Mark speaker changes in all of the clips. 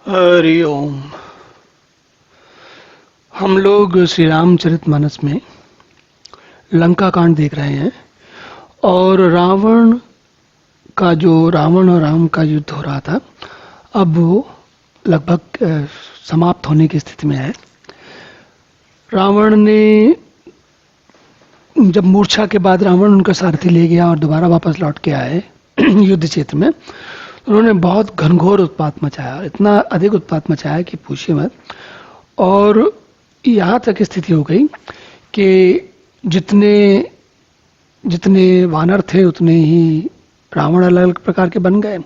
Speaker 1: हरि ओम। हम लोग श्री रामचरितमानस में लंका कांड देख रहे हैं और रावण और राम का युद्ध हो रहा था। अब वो लगभग समाप्त होने की स्थिति में है। रावण ने जब मूर्छा के बाद रावण उनका सारथी ले गया और दोबारा वापस लौट के आए युद्ध क्षेत्र में, उन्होंने बहुत घनघोर उत्पात मचाया, इतना अधिक उत्पात मचाया कि पूछिए मत। और यहाँ तक स्थिति हो गई कि जितने जितने वानर थे उतने ही रावण अलग अलग प्रकार के बन गए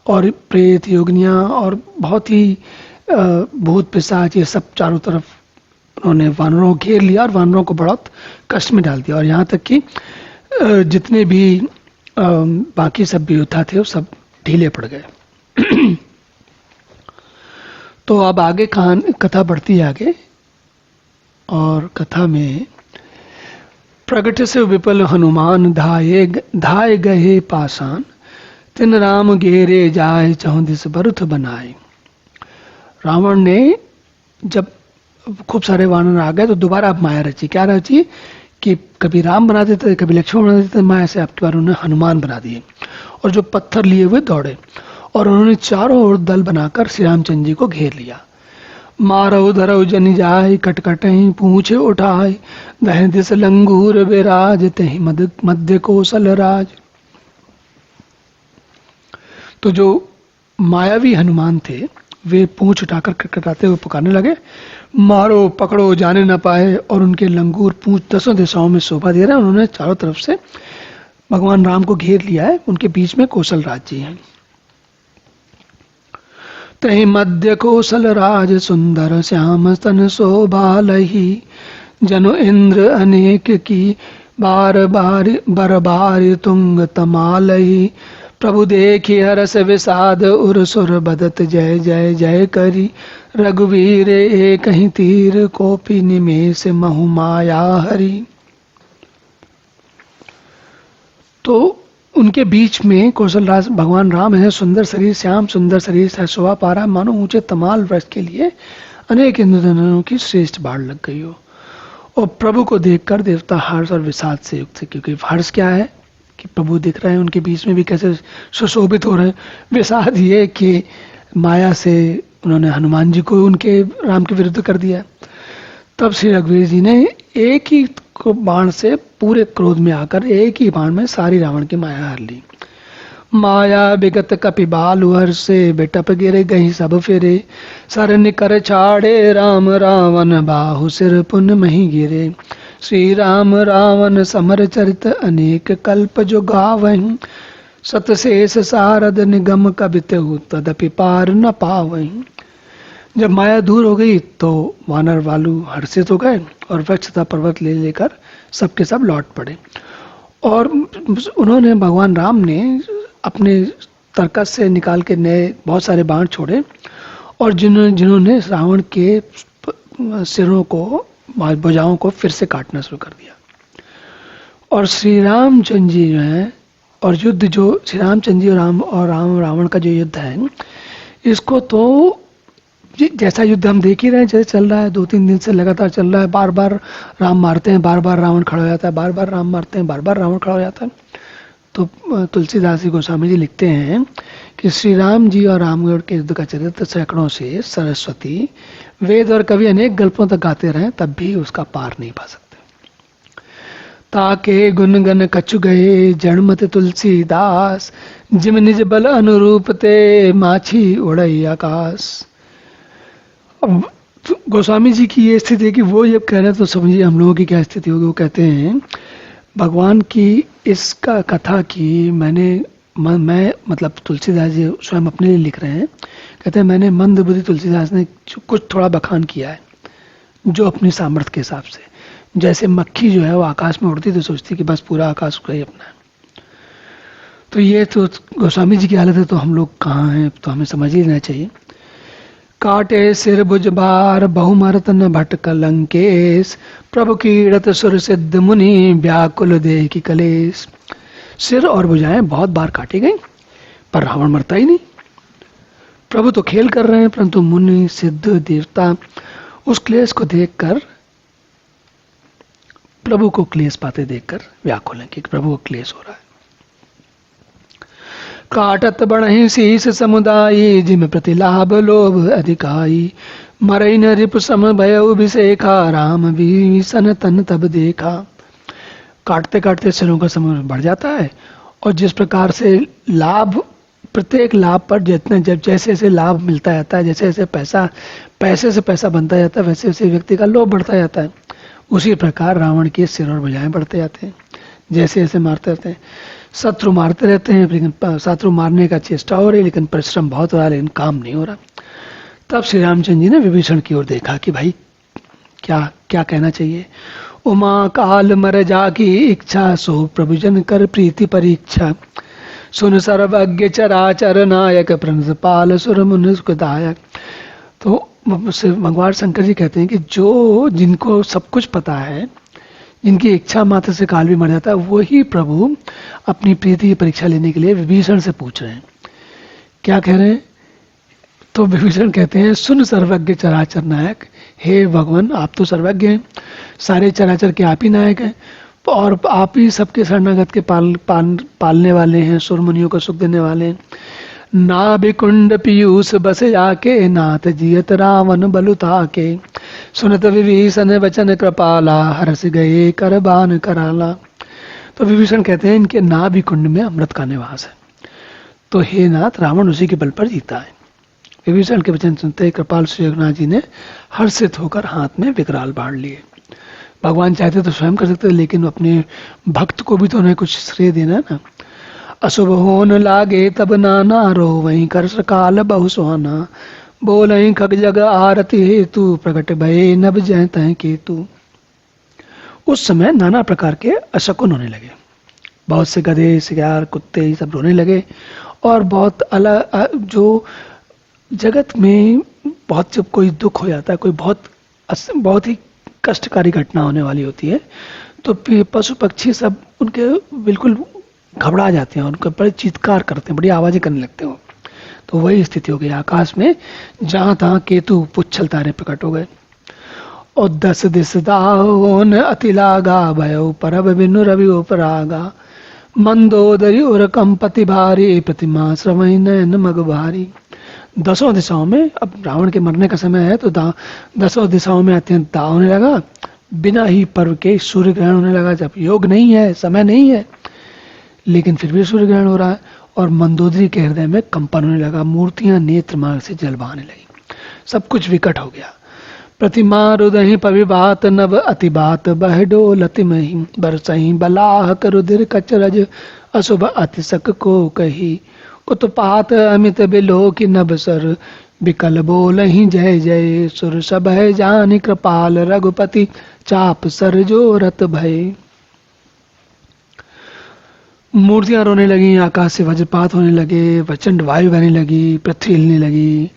Speaker 1: और प्रेत योगिनियाँ और बहुत ही भूत पिशाच ये सब चारों तरफ उन्होंने वानरों को घेर लिया और वानरों को बहुत कष्ट में डाल दिया। और यहाँ तक कि जितने भी बाकी सब भी योद्धा थे वो सब ढीले पड़ गए। तो अब आगे कथा बढ़ती है आगे, और कथा में प्रगट से विपल हनुमान धाय गए पासान, तिन राम घेरे जाए चहुं दिस बरुथ बनाए। रावण ने जब खूब सारे वानर आ गए तो दोबारा अब माया रची। क्या रची कि कभी राम बना देते, कभी लक्ष्मण बना देते, माया से आपकी बार उन्होंने हनुमान बना दिए और जो पत्थर लिए हुए दौड़े और उन्होंने चारों ओर दल बनाकर श्री रामचंद्र जी को घेर लिया। मारव धरव जन जाय कटकटहि पूछे उठाय, दह दिस लंगूर विराज तहि मध्य कौशल राज। तो जो मायावी हनुमान थे वे पूंछ उठाकर कटकटाते हुए पुकारने लगे, मारो पकड़ो जाने न पाए। और उनके लंगूर पूंछ दसों दिशाओं में शोभा दे रहे हैं। उन्होंने चारों तरफ से भगवान राम को घेर लिया है। उनके बीच में कौशल राज जी हैं। तहि मध्य कौशल राज सुंदर श्याम स्तन शोभा लही, जनो इंद्र अनेक की बार बार तुंग तमालही। प्रभु देखी हरस विषाद उर सुर बदत जय जय जय करी, रघुवीर एक ही तीर कोपी निमेष महु माया हरि। तो उनके बीच में कौशल राज भगवान राम है। सुंदर शरीर, श्याम सुंदर शरीर से शोभा पा रहा, मानो ऊंचे तमाल वृक्ष के लिए अनेक इंद्रधनुओं की श्रेष्ठ बाढ़ लग गई हो। और प्रभु को देखकर देवता हर्ष और विषाद से युक्त थे, क्योंकि हर्ष क्या है कि प्रभु दिख रहे हैं, उनके बीच में भी कैसे सुशोभित हो रहे हैं। विषाद ये कि माया से उन्होंने हनुमान जी को उनके राम के विरुद्ध कर दिया। तब श्री रघुवीर जी ने एक ही बाण से पूरे क्रोध में आकर एक ही बाण में सारी रावण की माया हर ली। माया विगत कपि बालु हर से बेटप गिरे गही सब फेरे, सरन कर छाड़े राम रावण बाहु सिर पुन मही गिरे। श्री राम रावण समर चरित अनेक कल्प जो गावहीं, सतशेष सारद निगम कबितहु तदपि पार न पावहीं। जब माया दूर हो गई तो वानर वालू हर्षित हो गए और वृक्ष तथा पर्वत ले लेकर सबके सब लौट पड़े। और उन्होंने भगवान राम ने अपने तरकस से निकाल के नए बहुत सारे बाण छोड़े और जिन्होंने रावण के सिरों को, भुजाओं को फिर से काटना शुरू कर दिया। और श्री रामचंद्र जी जो है, और युद्ध जो श्री रामचंद्र जी और रावण का जो युद्ध है, इसको तो जैसा युद्ध हम देख ही रहे हैं, जैसे चल रहा है 2-3 दिन से लगातार चल रहा है। बार बार राम मारते हैं, बार बार रावण खड़ा हो जाता है, बार बार राम मारते हैं, बार बार रावण खड़ा हो जाता है। तो तुलसीदास जी गोस्वामी जी लिखते हैं कि श्री राम जी और रामगढ़ के युद्ध का चरित्र सैकड़ों से सरस्वती वेद और कवि अनेक गल्पों तक गाते रहे, तब भी उसका पार नहीं पा सकते। ताके गुनगन कछु गए जड़मत तुलसीदास, जिम निज बल अनुरूप ते माछी उड़ई आकाश। अब गोस्वामी जी की ये स्थिति है कि वो जब कह रहे हैं तो समझिए हम लोगों की क्या स्थिति होगी। वो कहते हैं भगवान की इसका कथा की मैं मतलब तुलसीदास जी स्वयं अपने लिए लिख रहे हैं। कहते हैं मैंने मंद बुद्धि तुलसीदास ने कुछ थोड़ा बखान किया है जो अपनी सामर्थ्य के हिसाब से। जैसे मक्खी जो है वो आकाश में उड़ती तो सोचती कि बस पूरा आकाश उसका ही अपना है। तो ये तो गोस्वामी जी की हालत है, तो हम लोग कहाँ हैं, तो हमें समझ ही लेना चाहिए। काटे सिर भुज बार बहुमरत न भटक लंकेश, प्रभु कीड़त सुर सिद्ध मुनि व्याकुल देह की कलेश। सिर और भुजाएं बहुत बार काटी गई पर रावण मरता ही नहीं। प्रभु तो खेल कर रहे हैं, परंतु मुनि सिद्ध देवता उस क्लेश को देखकर, प्रभु को क्लेश पाते देखकर व्याकुल हैं कि प्रभु को क्लेश हो रहा है। काटत बढ़हि शीस समुदायी, जिम प्रति लाभ लोभ अधिकाई, मरई न रिप सम भयउ विषेखा, राम भीषण तन तब देखा। काटते काटते सिरों का समय बढ़ जाता है, और जिस प्रकार से लाभ, प्रत्येक लाभ पर जितने जब जैसे जैसे लाभ मिलता जाता है, जैसे जैसे पैसे से पैसा बनता जाता है, वैसे वैसे व्यक्ति का लोभ बढ़ता जाता है। उसी प्रकार रावण के सिर और भुजाएं बढ़ते जाते हैं, जैसे जैसे मारते रहते हैं। शत्रु मारते रहते हैं, लेकिन शत्रु मारने का चेष्टा हो रही, लेकिन परिश्रम बहुत हो रहा है, लेकिन काम नहीं हो रहा। तब श्री रामचंद्र जी ने विभीषण की ओर देखा कि भाई क्या क्या कहना चाहिए। उमा काल मर जाकी इच्छा, सो प्रभुजन कर प्रीति परीक्षा, सुन सर्वज्ञ चराचर नायक, प्रणपाल सुर मुनि सुखदायक। तो भगवान शंकर जी कहते हैं कि जो जिनको सब कुछ पता है, जिनकी इच्छा मात्र से काल भी मर जाता है, वही प्रभु अपनी प्रीति की परीक्षा लेने के लिए विभीषण से पूछ रहे हैं। क्या कह रहे हैं? तो विभीषण कहते हैं, सुन सर्वज्ञ चराचर नायक, हे भगवान आप तो सर्वज्ञ हैं, सारे चराचर के आप ही नायक हैं, और आप ही सबके शरणागत के पालने वाले हैं, सुर मुनियों को सुख देने वाले हैं। नाभिकुंड पीयूष बस जाके, नाथ जियत रावण बलुता के, सुनत विभीषण वचन कृपाला, हर्ष गए करबान कराला। तो विभीषण कहते हैं इनके नाभिकुंड में अमृत का निवास है, तो हे नाथ रावण उसी के बल पर जीता है। विभीषण के वचन सुनते कृपाल श्री रघुनाथ जी ने हर्षित होकर हाथ में विकराल बाढ़ लिए। भगवान चाहते तो स्वयं कर सकते, लेकिन अपने भक्त को भी तो उन्हें कुछ श्रेय देना है ना। अशुभ होन लागे तब नाना, रो वहीं कर काल बहु सुहाना, बोल खग जग आरती हेतु, प्रकट भये नभ जय तय केतु। उस समय नाना प्रकार के अशकुन होने लगे, बहुत से गधे सियार कुत्ते ये सब रोने लगे, और बहुत अलग, जो जगत में बहुत जब कोई दुख हो जाता है, कोई बहुत ही कष्टकारी घटना होने वाली होती है, तो पशु पक्षी सब उनके बिल्कुल घबरा जाते हैं, उनके बड़े चीत्कार करते हैं, बड़ी आवाजें करने लगते हैं। तो वही स्थिति हो गई आकाश में, जहां तहां केतु पुच्छल तारे प्रकट हो गए। और 10 दिस दाहोन अति लागा, भयो परब बिनु रवि उपरागा, मंदोदरी और कंपति भारी, प्रतिमा श्रवण नयन मग भारी। 10 दिशाओं में, अब रावण के मरने का समय है, तो 10 दिशाओं में अत्यंत दाह होने लगा, बिना ही पर्व के सूर्य ग्रहण होने लगा, जब योग नहीं है, समय नहीं है, लेकिन फिर भी सूर्य ग्रहण हो रहा है। और मंदोदरी के हृदय में कंपन होने लगा, मूर्तियां नेत्र मार्ग से जल बहाने लगी, सब कुछ विकट हो गया। प्रतिमा रुदहि पविभात, नभ अति बात बह डोलति मही, बरसही बलाहक रुधिर कचरज, अशुभ अति सक को कही, उत्पात अमित बिलो की नभ सर, बिकल बोलहि जय जय, सुर सब है जानि कृपाल, रघुपति चाप सर जो रत भय। मूर्तियां रोने लगी, आकाश से वज्रपात होने लगे, प्रचंड वायु बहने लगी, पृथ्वी हिलने लगी,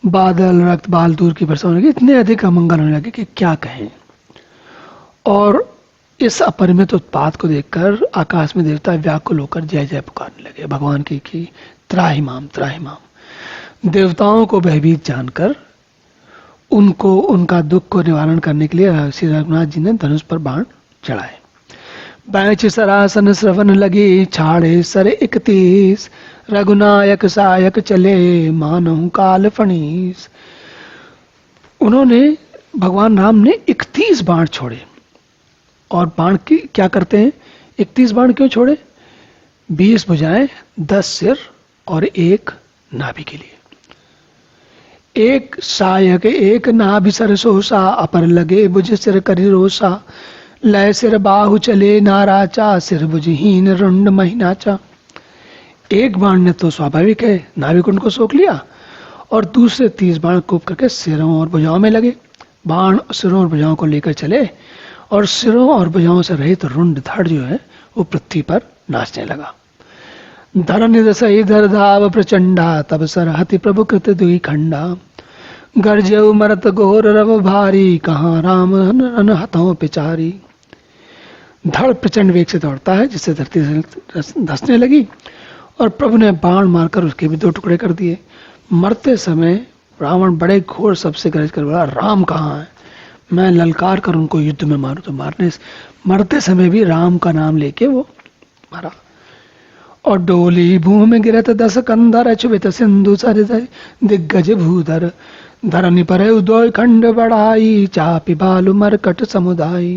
Speaker 1: बादल रक्त बाल दूर की वर्षा होने लगी, इतने अधिक अमंगल होने लगे कि क्या कहें। और इस अपरिमित उत्पात को देखकर आकाश में देवता व्याकुल होकर जय जय पुकारने लगे भगवान की त्राहिमाम त्राहिमाम। देवताओं को भयभीत जानकर उनको उनका दुख को निवारण करने के लिए श्री रघुनाथ जी ने धनुष पर बाण चढ़ाए। बैंच सरासन श्रवण लगी, छाड़े सर 31, रघुनायक सायक चले, मानहु काल फणीस। उन्होंने, भगवान राम ने 31 बाण छोड़े। और बाण की क्या करते हैं? 31 बाण क्यों छोड़े? 20 भुजाएं, 10 सिर और 1 नाभि के लिए। एक सायक एक नाभि सरसोसा, अपर लगे भुज सिर करि रोसा, लय सिर बाहु चले नाराचा, सिर भुजहीन रुंड महीनाचा। एक बाण ने तो स्वाभाविक है नाभिकुंड को सोख लिया, और दूसरे 30 बाण कूप करके सिरों और भुजाओं में लगे। बाण सिरों और भुजाओं को लेकर चले, और सिरों और भुजाओं से रहित रुंड धड़ जो है वो पृथ्वी पर नाचने लगा। धर निदसई धर धाव प्रचंडा, तब सरहति प्रभु कृत दुई खंडा, गर्जऊ मरत घोर रव भारी, कहाँ राम रन हथों पिचारी। धड़ प्रचंड वेग से दौड़ता है, जिससे धरती धंसने लगी, और प्रभु ने बाण मारकर उसके भी 2 टुकड़े कर दिए। मरते समय रावण बड़े घोर सबसे गरज कर बोला, राम कहाँ है, मैं ललकार कर उनको युद्ध में मारूं। तो मरते समय भी राम का नाम लेके वो मरा। और डोली भूमि गिरत 10 कंधर, अछुबित सिंधु सरित दिग्गज भूधर, धरनी पर उदय खंड बढ़ाई, चापी बालु मरकट समुदाय।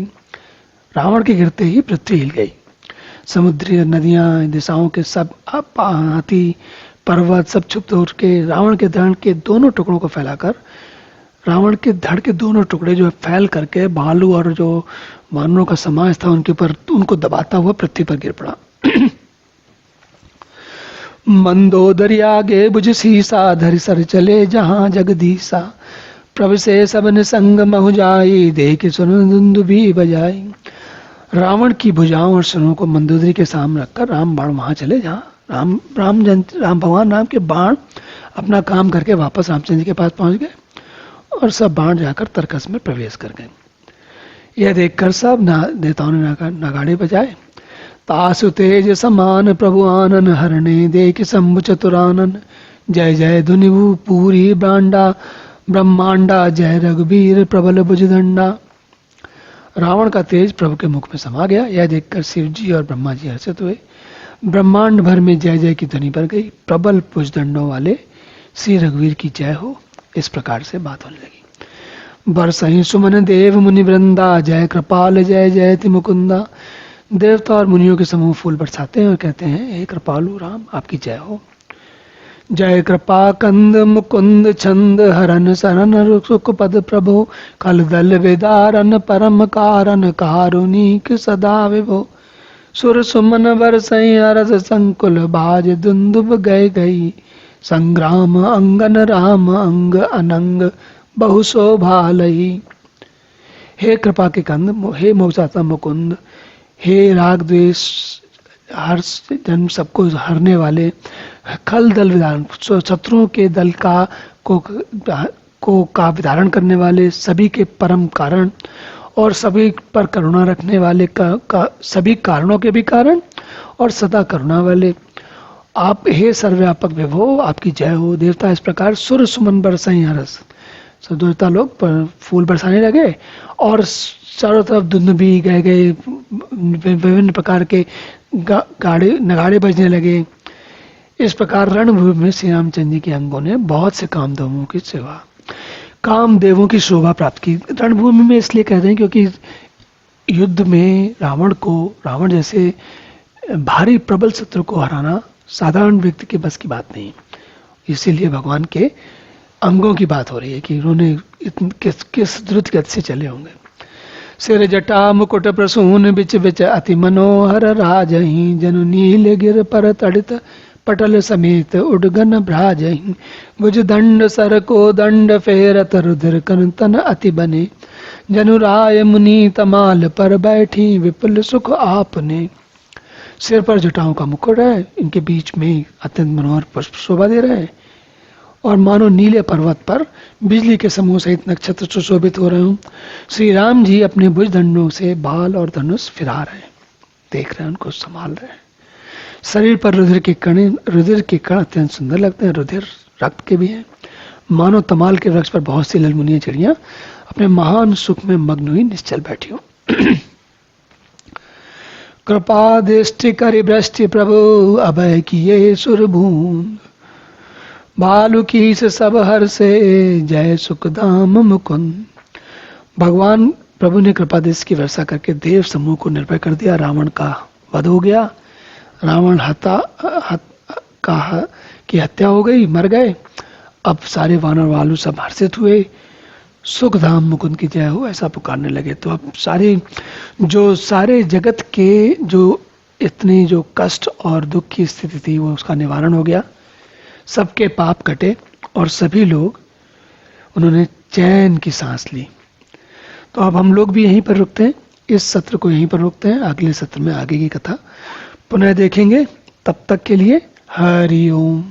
Speaker 1: रावण के गिरते ही पृथ्वी हिल गई, समुद्री नदियां, दिशाओं के सब हाथी, पर्वत सब छुप तोड़ के रावण के धड़ के दोनों टुकड़ों को फैलाकर, रावण के धड़ के दोनों टुकड़े जो है फैल करके भालू और जो वानरों का समाज था उनके ऊपर, उनको दबाता हुआ पृथ्वी पर गिर पड़ा। मंदोदरी आगे बुझ सीसा, धरि सर चले जहां जगदीसा, प्रभु से सबन संग महु जाई, देख सुन दुंदुभी बजाई। रावण की भुजाओं और सरों को मंदोदरी के सामने रखकर राम बाण वहां चले जहाँ राम भगवान राम के बाण अपना काम करके वापस रामचंद्र जी के पास पहुंच गए और सब बाण जाकर तरकस में प्रवेश कर गए। यह देखकर सब देवताओं ने नगाड़े बजाए। तासु तेज समान प्रभु आनन, हरणे देख शंभु चतुरानन, जय जय धुनिभु पूरी ब्रह्मांडा, जय रघुवीर प्रबल भुजदंडा। रावण का तेज प्रभु के मुख में समा गया। यह देखकर शिव जी और ब्रह्मा जी हर्षित हुए। ब्रह्मांड भर में जय जय की ध्वनि बढ़ गई। प्रबल भुजदंडों वाले श्री रघुवीर की जय हो, इस प्रकार से बात होने लगी। बरसहि सुमन देव मुनि वृंदा, जय कृपाल जय जयति मुकुंदा। देवता और मुनियों के समूह फूल बरसाते हैं और कहते हैं, हे कृपालु राम, आपकी जय हो। जय कृपा कंद मुकुंद छंद, हरन सरन सुख पद प्रभो, कल दल विदारन परम कारण, कारुणिक सदा विभो। सुर सुमन बरसई अरस संकुल, बाज दुंदुब गए गई, संग्राम अंगन राम अंग अनंग, बहु शोभा लई। हे कृपा के कंद, हे मोहचाता मुकुंद, हे राग द्वेष हर जन्म सबको हरने वाले, खल दल विधारण, शत्रुओं के दल का विधारण करने वाले, सभी के परम कारण और सभी पर करुणा रखने वाले, सभी कारणों के भी कारण और सदा करुणा वाले, आप हे सर्वव्यापक विभो, आपकी जय हो। देवता इस प्रकार सुर सुमन बरसई हरस, सब देवता लोग पर फूल बरसाने लगे और चारों तरफ दुंदुभी गए गए, विभिन्न प्रकार के नगाड़े बजने लगे। इस प्रकार रणभूमि में श्री रामचंद्र जी के अंगों ने बहुत से कामदेवों की सेवा, कामदेवों की शोभा प्राप्त की। रणभूमि में इसलिए कहते हैं क्योंकि युद्ध में रावण जैसे भारी प्रबल शत्रु को हराना साधारण व्यक्ति के बस की बात नहीं, इसीलिए भगवान के अंगों की बात हो रही है कि उन्होंने किस द्रुत गति से चले होंगे। सिर जटा मुकुट प्रसून बिच बिच, अति मनोहर राजहि, जनु नील गिर पर तड़ित, पटल समेत उडगन भ्राजहि। भुज दंड सर को दंड फेरत, रुधिर कन तन अति बने, जनु राय मुनि तमाल पर बैठी, विपुल सुख आपने। सिर पर जटाओं का मुकुट है, इनके बीच में अत्यंत मनोहर पुष्प शोभा दे रहे हैं और मानो नीले पर्वत पर बिजली के समूह सहित नक्षत्र सुशोभित हो रहे हूं। श्री राम जी अपने भुजदंडों से बाल और धनुष फिरा रहे हैं, देख रहे हैं, उनको संभाल रहे हैं। शरीर पर रुधिर के कण अत्यंत सुंदर लगते हैं, रुधिर रक्त के भी हैं। मानो तमाल के वृक्ष पर बहुत सी ललमुनिया चिड़ियां अपने महान सुख में मग्न हुई निश्चल बैठी हो। कृपा दृष्टि करि भ्रष्टि प्रभु, अभय किए सुरभून, भालु की सब हर से, जय सुखधाम मुकुंद। भगवान प्रभु ने कृपा दृष्टि की वर्षा करके देव समूह को निर्भय कर दिया। रावण का वध हो गया, रावण की हत्या हो गई, मर गए। अब सारे वानर वालू सब हर्षित हुए, सुखधाम मुकुंद की जय हो, ऐसा पुकारने लगे। तो अब सारे जगत के जो इतनी जो कष्ट और दुख की स्थिति थी वो उसका निवारण हो गया, सबके पाप कटे और सभी लोग उन्होंने चैन की सांस ली। तो अब हम लोग भी यहीं पर रुकते हैं, इस सत्र को यहीं पर रुकते हैं। अगले सत्र में आगे की कथा पुनः देखेंगे। तब तक के लिए हरि ओम।